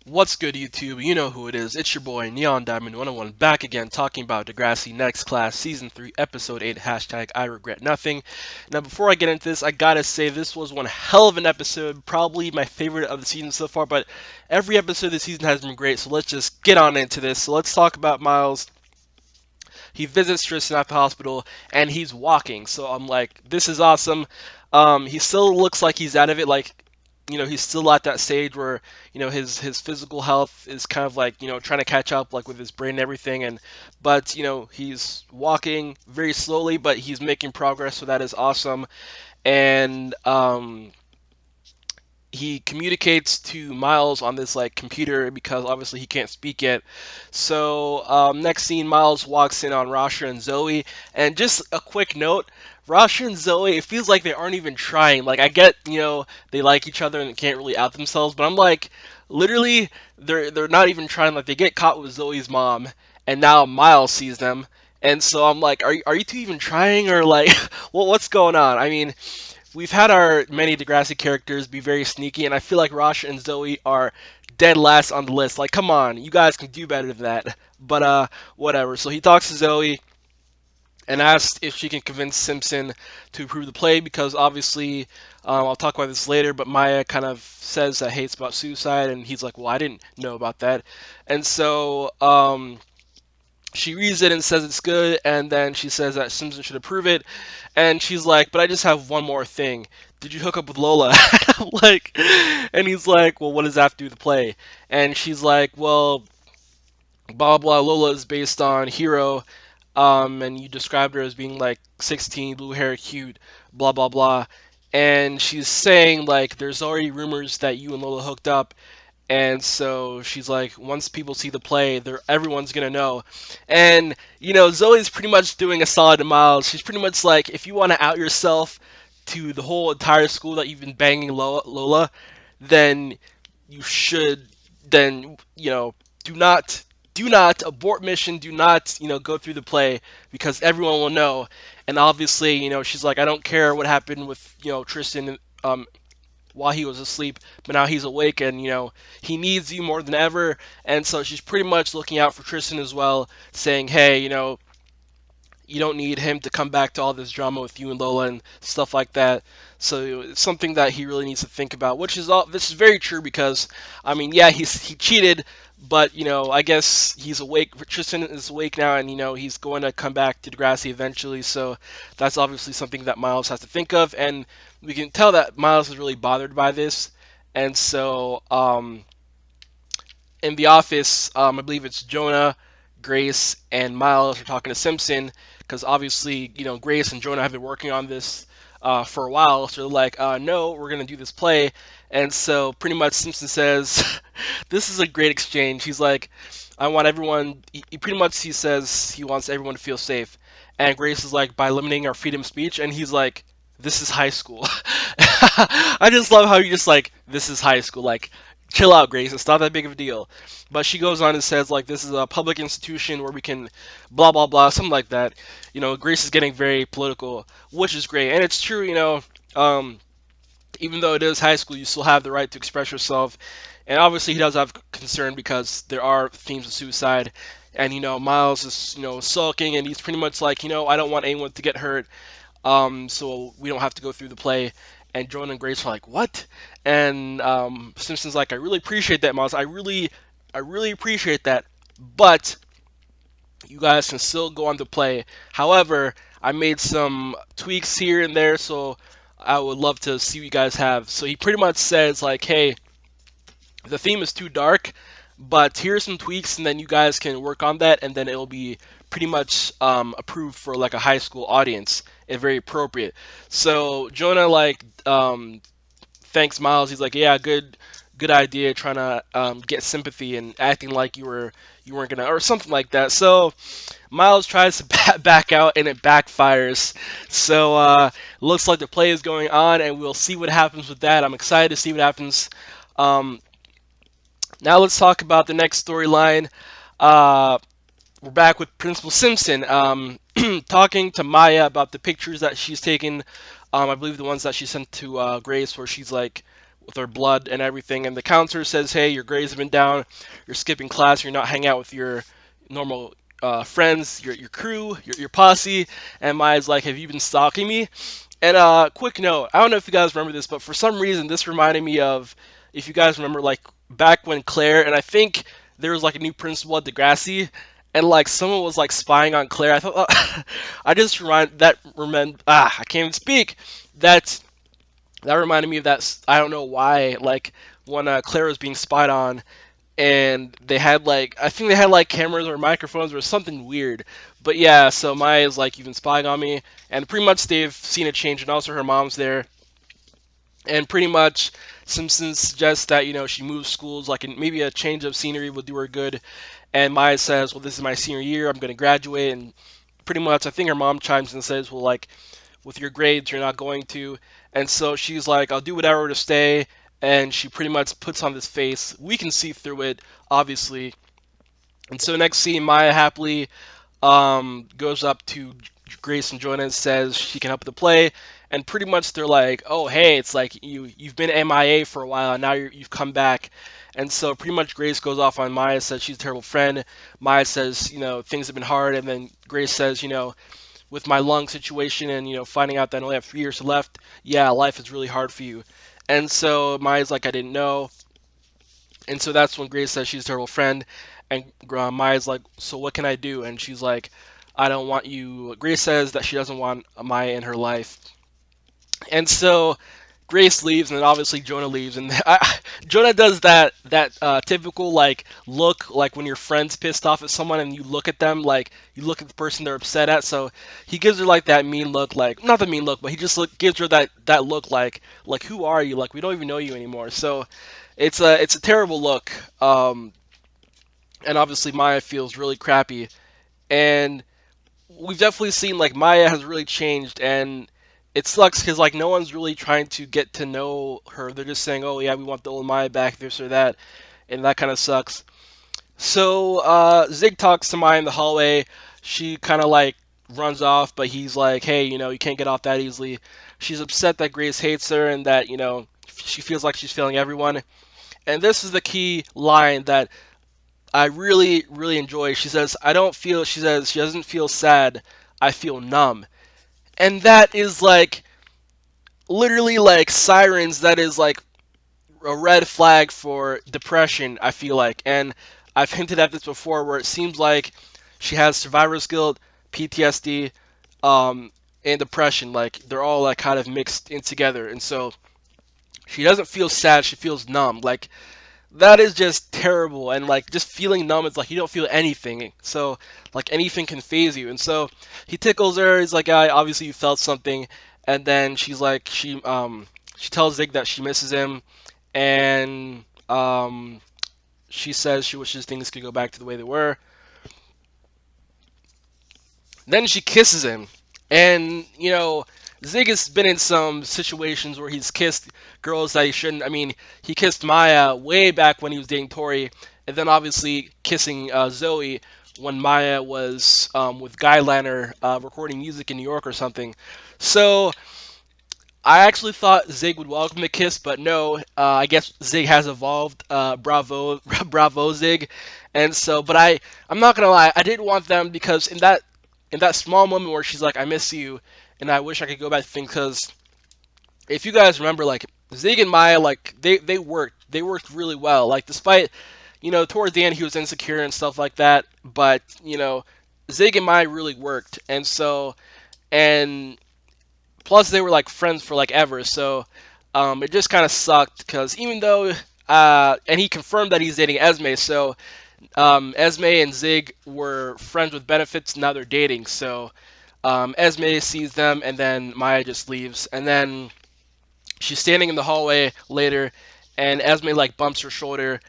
What's good, YouTube? You know who it is. It's your boy, Neon Diamond 101, back again talking about Degrassi Next Class, Season 3, Episode 8, hashtag I Regret Nothing. Now, before I get into this, I gotta say this was one hell of an episode, probably my favorite of the season so far, but every episode of the season has been great, so let's just get on into this. So let's talk about Miles. He visits Tristan at the hospital, and he's walking, so I'm like, this is awesome. He still looks like he's out of it, like, he's still at that stage where his physical health is kind of like trying to catch up like with his brain and everything, and but he's walking very slowly, but he's making progress, so that is awesome. And he communicates to Miles on this like computer because obviously he can't speak yet. So next scene, Miles walks in on Rasha and Zoe, and just a quick note. Rasha and Zoe, it feels like they aren't even trying. Like I get, they like each other and can't really out themselves, but I'm like, literally, they're not even trying. Like they get caught with Zoe's mom, and now Miles sees them, and so I'm like, are you two even trying, or like, well, what's going on? I mean, we've had our many Degrassi characters be very sneaky, and I feel like Rasha and Zoe are dead last on the list. Like, come on, you guys can do better than that. But whatever. So he talks to Zoe and asks if she can convince Simpson to approve the play because obviously, I'll talk about this later. But Maya kind of says that hey, it's about suicide, and he's like, well, I didn't know about that, and so she reads it and says it's good, and then she says that Simpson should approve it, and she's like, "But I just have one more thing. Did you hook up with Lola?" like, and he's like, "Well, what does that have to do with the play?" And she's like, "Well, blah blah. Lola is based on Hero, and you described her as being like 16, blue hair, cute, blah blah blah." And she's saying like, "There's already rumors that you and Lola hooked up." And so she's like, once people see the play, everyone's gonna know. And Zoe's pretty much doing a solid to Miles. She's pretty much like, if you want to out yourself to the whole entire school that you've been banging Lola, then you should, then do not abort mission. Do not go through the play because everyone will know. And obviously, she's like, I don't care what happened with Tristan. While he was asleep, but now he's awake and he needs you more than ever. And so she's pretty much looking out for Tristan as well, saying, hey, you don't need him to come back to all this drama with you and Lola and stuff like that. So it's something that he really needs to think about, which is all. This is very true because I mean, yeah, he cheated, but I guess he's awake. Tristan is awake now, and he's going to come back to Degrassi eventually. So that's obviously something that Miles has to think of, and we can tell that Miles is really bothered by this. And so in the office, I believe it's Jonah, Grace, and Miles are talking to Simpson because obviously, Grace and Jonah have been working on this for a while. So they're like, no, we're going to do this play. And so pretty much Simpson says, this is a great exchange. He's like, I want everyone, he says he wants everyone to feel safe. And Grace is like, by limiting our freedom of speech. And he's like, this is high school. I just love how you just like, this is high school. Like, chill out, Grace. It's not that big of a deal. But she goes on and says, like, this is a public institution where we can blah, blah, blah, something like that. Grace is getting very political, which is great. And it's true, even though it is high school, you still have the right to express yourself. And obviously, he does have concern because there are themes of suicide. And, Miles is, sulking, and he's pretty much like, I don't want anyone to get hurt, so we don't have to go through the play. And Jonah and Grace are like, what? And Simpson's like, I really appreciate that, Miles. I really appreciate that. But you guys can still go on to play. However, I made some tweaks here and there, so I would love to see what you guys have. So he pretty much says like, hey, the theme is too dark, but here's some tweaks, and then you guys can work on that, and then it'll be pretty much approved for like a high school audience and very appropriate. So Jonah like thanks Miles. He's like, yeah, good idea, trying to get sympathy and acting like you weren't gonna, or something like that. So Miles tries to back out, and it backfires. So looks like the play is going on, and we'll see what happens with that. I'm excited to see what happens. Now let's talk about the next storyline. We're back with Principal Simpson talking to Maya about the pictures that she's taken. I believe the ones that she sent to Grace, where she's like with her blood and everything. And the counselor says, "Hey, your grades have been down. You're skipping class. You're not hanging out with your normal friends, your crew, your posse." And Maya's like, "Have you been stalking me?" And quick note, I don't know if you guys remember this, but for some reason this reminded me of, if you guys remember, like back when Claire, and I think there was like a new principal at Degrassi, and like someone was like spying on Claire. I thought, I just I can't even speak. That that reminded me of that. I don't know why. Like when Claire was being spied on, and they had like, I think they had like cameras or microphones or something weird. But yeah, so Maya's like, "You've been spying on me," and pretty much they've seen a change, and also her mom's there, and pretty much Simpson suggests that she moves schools, like maybe a change of scenery would do her good, and Maya says, "Well, this is my senior year, I'm going to graduate," and pretty much I think her mom chimes in and says, "Well, like with your grades, you're not going to," and so she's like, "I'll do whatever to stay." And she pretty much puts on this face. We can see through it, obviously. And so next scene, Maya happily goes up to Grace and Jonah and says she can help the play, and pretty much they're like, "Oh, hey, it's like you've been MIA for a while, and now you've come back." And so pretty much Grace goes off on Maya, says she's a terrible friend. Maya says, things have been hard, and then Grace says, with my lung situation and finding out that I only have 3 years left, yeah, life is really hard for you. And so Maya's like, "I didn't know." And so that's when Grace says she's a terrible friend, and Maya's like, "So what can I do?" And she's like, "I don't want you." Grace says that she doesn't want Maya in her life, and so Grace leaves, and then obviously Jonah leaves, and Jonah does that typical like look, like when your friend's pissed off at someone and you look at them, like you look at the person they're upset at. So he gives her like that mean look, like not the mean look, but he just gives her that look, like who are you? Like we don't even know you anymore. So it's a terrible look, and obviously Maya feels really crappy, and we've definitely seen like Maya has really changed, and it sucks because like no one's really trying to get to know her. They're just saying, "Oh yeah, we want the old Maya back, this or that," and that kind of sucks. So Zig talks to Maya in the hallway. She kind of like runs off, but he's like, "Hey, you can't get off that easily." She's upset that Grace hates her and that she feels like she's failing everyone. And this is the key line that I really, really enjoy. She says, "I don't feel," she says, she doesn't feel sad. "I feel numb." And that is like literally like sirens. That is like a red flag for depression, I feel like. And I've hinted at this before where it seems like she has survivor's guilt, PTSD, and depression. Like they're all like kind of mixed in together. And so she doesn't feel sad, she feels numb. Like that is just terrible. And like just feeling numb, it's like you don't feel anything, so like anything can phase you. And so he tickles her, he's like, "Yeah, obviously you felt something." And then she's like, she tells Zig that she misses him, and she says she wishes things could go back to the way they were. Then she kisses him, and Zig has been in some situations where he's kissed girls that he shouldn't. I mean, he kissed Maya way back when he was dating Tori, and then obviously kissing Zoe when Maya was with Guyliner recording music in New York or something. So I actually thought Zig would welcome the kiss, but no. I guess Zig has evolved. Bravo, bravo, Zig. And so, but I'm not gonna lie. I did want them because in that small moment where she's like, "I miss you," and I wish I could go back to things. Because if you guys remember, like Zig and Maya, like they worked really well. Like despite towards the end he was insecure and stuff like that, but Zig and Maya really worked, and so and plus they were like friends for like ever. So it just kind of sucked because even though and he confirmed that he's dating Esme, so Esme and Zig were friends with benefits. Now they're dating. So Esme sees them, and then Maya just leaves. And then she's standing in the hallway later, and Esme like bumps her shoulder,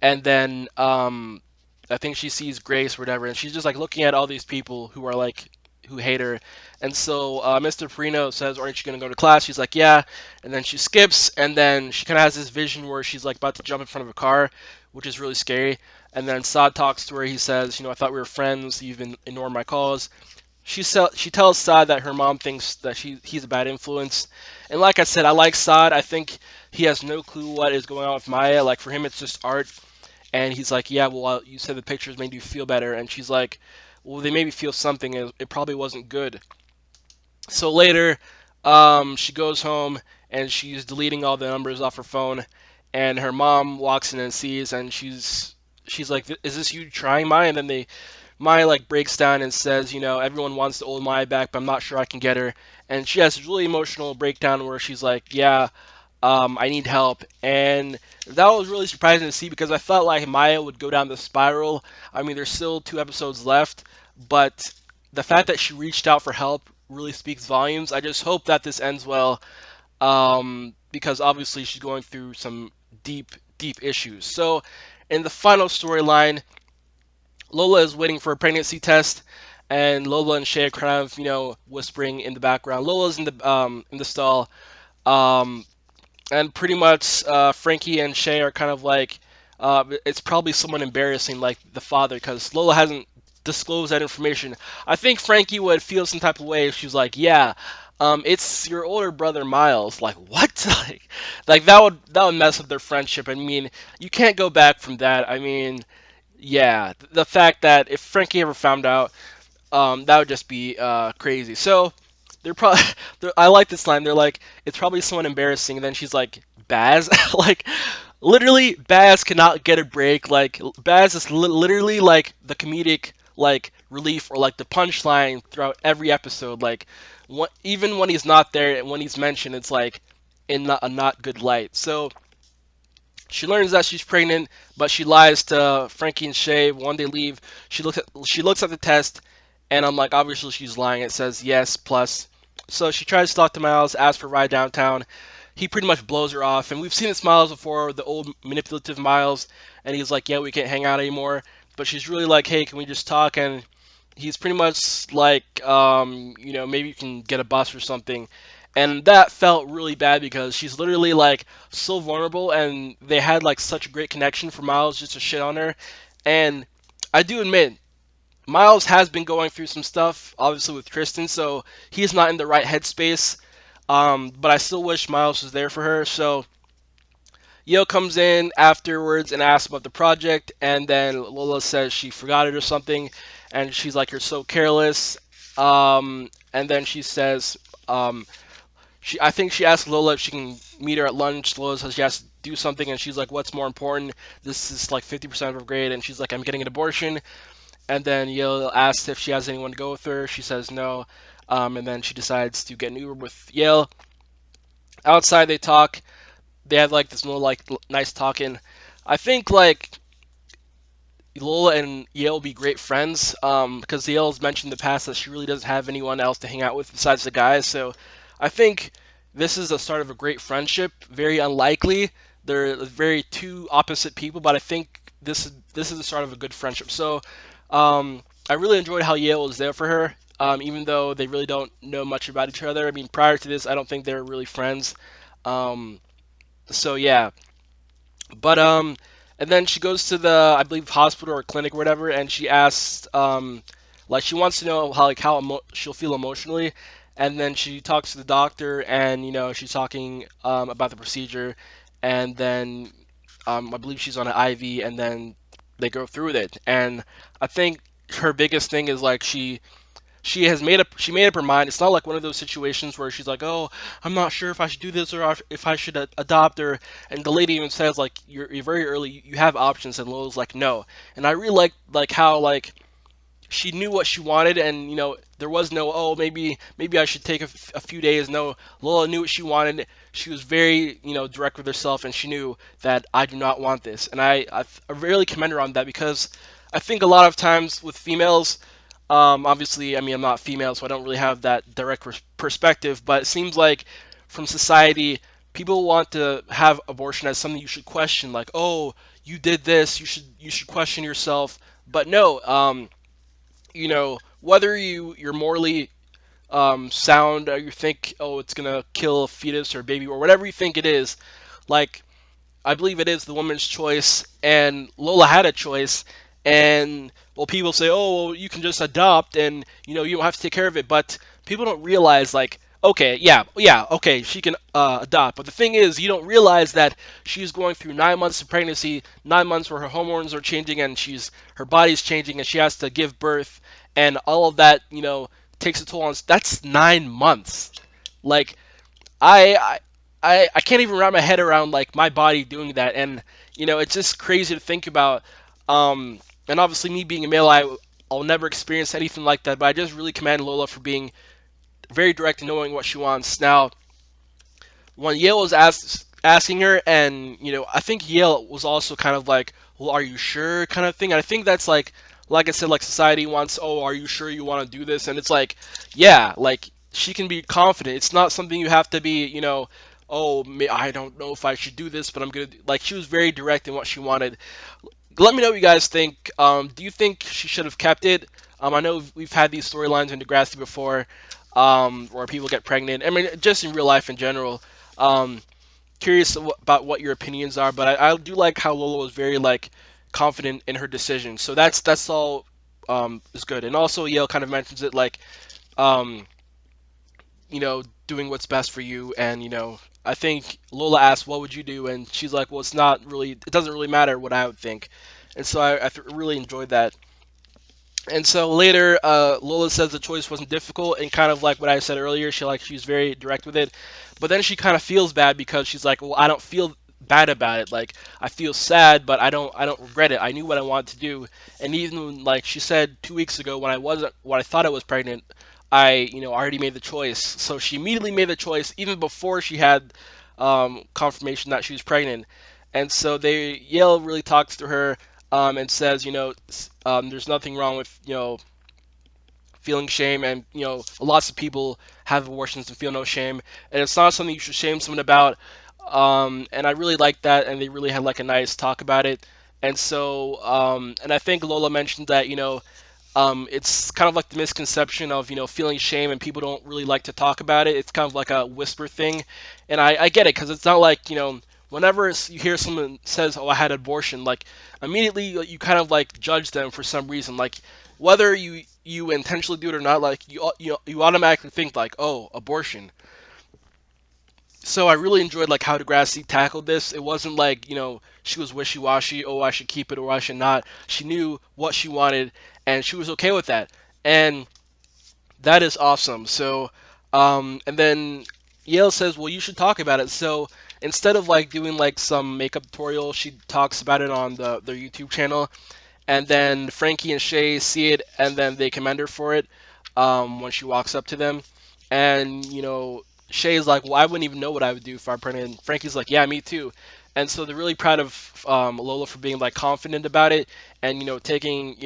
and then I think she sees Grace or whatever, and she's just like looking at all these people who are like who hate her. And so Mr. Perino says, "Aren't you gonna go to class?" She's like, "Yeah." And then she skips, and then she kind of has this vision where she's like about to jump in front of a car, which is really scary. And then Saad talks to her. He says, "I thought we were friends. You've been ignoring my calls." She tells Saad that her mom thinks that he's a bad influence. And like I said, I like Saad. I think he has no clue what is going on with Maya. Like for him, it's just art, and he's like, yeah, well, you said the pictures made you feel better, and she's like, well, they made me feel something. It probably wasn't good. So later, she goes home and she's deleting all the numbers off her phone, and her mom walks in and sees, and she's like, "Is this you trying Maya?" And then Maya like breaks down and says, everyone wants the old Maya back, but I'm not sure I can get her. And she has this really emotional breakdown where she's like, "Yeah, I need help." And that was really surprising to see because I felt like Maya would go down the spiral. I mean, there's still 2 episodes left, but the fact that she reached out for help really speaks volumes. I just hope that this ends well, because obviously she's going through some deep, deep issues. So, in the final storyline, Lola is waiting for a pregnancy test, and Lola and Shay are kind of, whispering in the background. Lola's in the stall. Um, and pretty much Frankie and Shay are kind of like, it's probably someone embarrassing, like the father, because Lola hasn't disclosed that information. I think Frankie would feel some type of way if she was like, "Yeah, it's your older brother Miles." Like what? like that would mess up their friendship. I mean, you can't go back from that. I mean, yeah, the fact that if Frankie ever found out, that would just be crazy. So they're probably. I like this line. They're like, it's probably someone embarrassing. And then she's like, Baz, like, literally, Baz cannot get a break. Like, Baz is literally like the comedic like relief or like the punchline throughout every episode. Like, even when he's not there and when he's mentioned, it's like in a not good light. So she learns that she's pregnant, but she lies to Frankie and Shay. One day leave, she looks at the test, and I'm like, obviously she's lying. It says yes plus. So she tries to talk to Miles, asks for a ride downtown. He pretty much blows her off, and we've seen this Miles before, the old manipulative Miles, and he's like, yeah, we can't hang out anymore. But she's really like, hey, can we just talk? And he's pretty much like, maybe you can get a bus or something. And that felt really bad because she's literally like so vulnerable, and they had like such a great connection for Miles just to shit on her. And I do admit, Miles has been going through some stuff, obviously with Tristan, so he's not in the right headspace. But I still wish Miles was there for her. So Yo comes in afterwards and asks about the project, and then Lola says she forgot it or something, and she's like, "You're so careless." And then she says, I think she asked Lola if she can meet her at lunch. Lola says she has to do something, and she's like, "What's more important? This is like 50% of her grade," and she's like, "I'm getting an abortion." And then Yale asks if she has anyone to go with her. She says no, and then she decides to get an Uber with Yale. Outside, they talk. They have like this more like nice talking. I think like Lola and Yale will be great friends, because Yale's mentioned in the past that she really doesn't have anyone else to hang out with besides the guys. So I think this is the start of a great friendship. Very unlikely. They're very two opposite people, but I think this is the start of a good friendship. So I really enjoyed how Yale was there for her, even though they really don't know much about each other. I mean, prior to this, I don't think they were really friends. Um, so yeah, but and then she goes to the, I believe, hospital or clinic or whatever, and she asks, like she wants to know how she'll feel emotionally, and then she talks to the doctor, and she's talking about the procedure, and then I believe she's on an IV, and then they go through with it, and I think her biggest thing is like she made up her mind. It's not like one of those situations where she's like, "Oh, I'm not sure if I should do this or if I should adopt her." And the lady even says like, "You're very early. You have options." And Lola's like, "No." And I really like how like she knew what she wanted, and there was no, "Oh, maybe I should take a few days." No, Lola knew what she wanted. She was very direct with herself, and she knew that I do not want this. And I really commend her on that, because I think a lot of times with females, obviously, I mean, I'm not female, so I don't really have that direct perspective, but it seems like from society, people want to have abortion as something you should question, like, "Oh, you did this, you should question yourself." But no, whether you're morally sound, or you think, "Oh, it's gonna kill a fetus or baby," or whatever you think it is, like, I believe it is the woman's choice, and Lola had a choice. And well, people say, "Oh, well, you can just adopt, and you don't have to take care of it." But people don't realize, like, Okay, yeah, yeah, okay, she can adopt. But the thing is, you don't realize that she's going through 9 months of pregnancy, 9 months where her hormones are changing and her body's changing and she has to give birth, and all of that, takes a toll on. That's 9 months. Like I, I can't even wrap my head around like my body doing that, and it's just crazy to think about. And obviously, me being a male, I'll never experience anything like that. But I just really commend Lola for being very direct and knowing what she wants. Now, when Yale was asking her, and I think Yale was also kind of like, "Well, are you sure?" kind of thing. And I think that's like I said, like society wants, "Oh, are you sure you want to do this?" And it's like, yeah, like she can be confident. It's not something you have to be, oh, I don't know if I should do this, but I'm gonna like. She was very direct in what she wanted. Let me know what you guys think. Do you think she should have kept it? I know we've had these storylines in Degrassi before, where people get pregnant. I mean, just in real life in general. Um, Curious about what your opinions are, but I do like how Lola was very like confident in her decision. So that's all is good. And also Yale kind of mentions it like um, doing what's best for you. And I think Lola asked, "What would you do?" And she's like, "Well, it's not really. It doesn't really matter what I would think." And so really enjoyed that. And so later, Lola says the choice wasn't difficult, and kind of like what I said earlier, she's very direct with it. But then she kind of feels bad because she's like, well, I don't feel bad about it. Like I feel sad, but I don't regret it. I knew what I wanted to do, and even like she said 2 weeks ago when I thought I was pregnant, I already made the choice. So she immediately made the choice even before she had confirmation that she was pregnant. And so Yale really talks to her and says, there's nothing wrong with feeling shame, and lots of people have abortions and feel no shame, and it's not something you should shame someone about. And I really like that, and they really had like a nice talk about it. And so, and I think Lola mentioned that it's kind of like the misconception of feeling shame, and people don't really like to talk about it. It's kind of like a whisper thing, and I get it because it's not like whenever you hear someone says, "Oh, I had an abortion," like immediately you kind of like judge them for some reason, like whether you intentionally do it or not. Like you automatically think like, "Oh, abortion." So I really enjoyed like how Degrassi tackled this. It wasn't like she was wishy-washy. Oh, I should keep it or I should not. She knew what she wanted, and she was okay with that. And that is awesome. So, and then Yale says, "Well, you should talk about it." So instead of like doing like some makeup tutorial, she talks about it on their YouTube channel, and then Frankie and Shay see it, and then they commend her for it when she walks up to them, and Shay's like, "Well, I wouldn't even know what I would do if I'm pregnant." And Frankie's like, "Yeah, me too." And so they're really proud of Lola for being like confident about it, and taking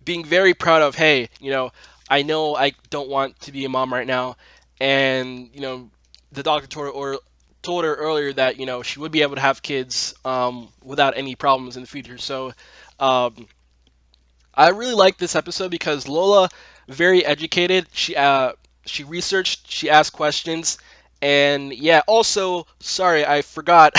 being very proud of, hey, I know I don't want to be a mom right now, and the doctor told her earlier that she would be able to have kids without any problems in the future. So um, I really like this episode because Lola, very educated. She researched, she asked questions, and yeah. Also, sorry, I forgot.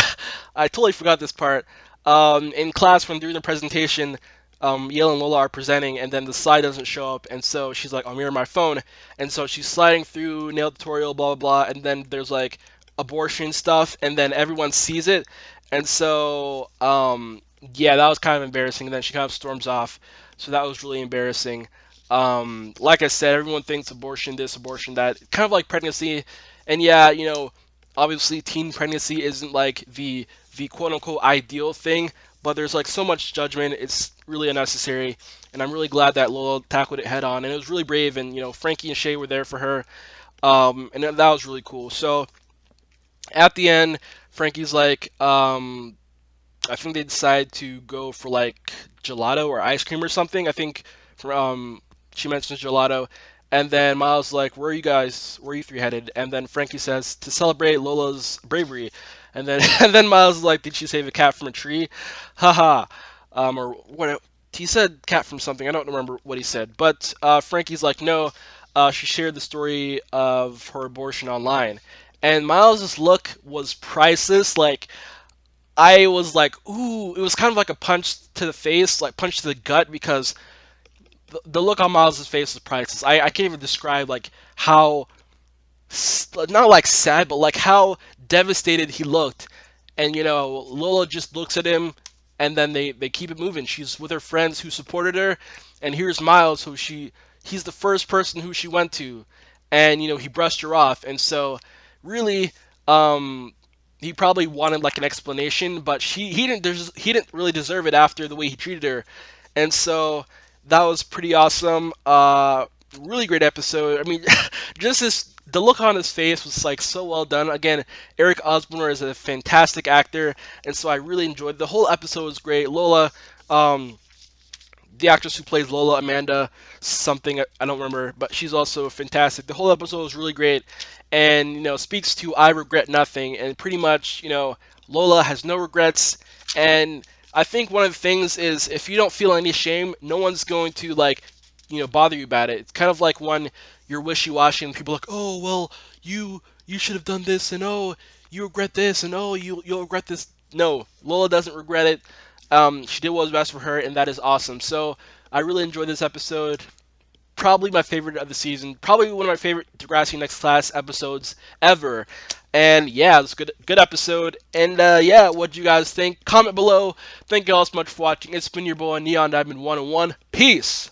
I totally forgot this part. In class, when doing the presentation, Yale and Lola are presenting, and then the slide doesn't show up, and so she's like, "I'm here on my phone," and so she's sliding through nail tutorial, blah blah blah, and then there's like abortion stuff, and then everyone sees it, and so yeah, that was kind of embarrassing. And then she kind of storms off. So that was really embarrassing. Like I said, everyone thinks abortion this, abortion that, kind of like pregnancy. And yeah, obviously teen pregnancy isn't like the quote unquote ideal thing, but there's like so much judgment. It's really unnecessary, and I'm really glad that Lola tackled it head on. And it was really brave. And Frankie and Shay were there for her, and that was really cool. So at the end, Frankie's like, I think they decide to go for like gelato or ice cream or something. I think she mentions gelato, and then Miles is like, "Where are you guys? Where are you three headed?" And then Frankie says, "To celebrate Lola's bravery," and then and then Miles is like, "Did she save a cat from a tree?" Haha. Or what? He said cat from something. I don't remember what he said, but Frankie's like, "No." She shared the story of her abortion online, and Miles's look was priceless. Like I was like, ooh, it was kind of like a punch to the face, like punch to the gut, because the look on Miles' face was priceless. I can't even describe like how not like sad, but like how devastated he looked. And Lola just looks at him, and then they keep it moving. She's with her friends who supported her, and here's Miles, who he's the first person who she went to, and he brushed her off, and so really, um, he probably wanted like an explanation, but he didn't really deserve it after the way he treated her, and so that was pretty awesome. Really great episode. I mean, just the look on his face was like so well done. Again, Eric Osborne is a fantastic actor, and so I really enjoyed the whole episode. Was great. Lola, um, the actress who plays Lola, Amanda something, I don't remember, but she's also fantastic. The whole episode was really great, and speaks to I regret nothing, and pretty much Lola has no regrets, and I think one of the things is if you don't feel any shame, no one's going to like bother you about it. It's kind of like when you're wishy-washy and people are like, oh well, you should have done this, and oh you regret this, and oh you'll regret this. No, Lola doesn't regret it. She did what was best for her, and that is awesome. So I really enjoyed this episode. Probably my favorite of the season. Probably one of my favorite Degrassi Next Class episodes ever. And yeah, it was a good episode. And yeah, what do you guys think? Comment below. Thank you all so much for watching. It's been your boy Neon Diamond 101. Peace.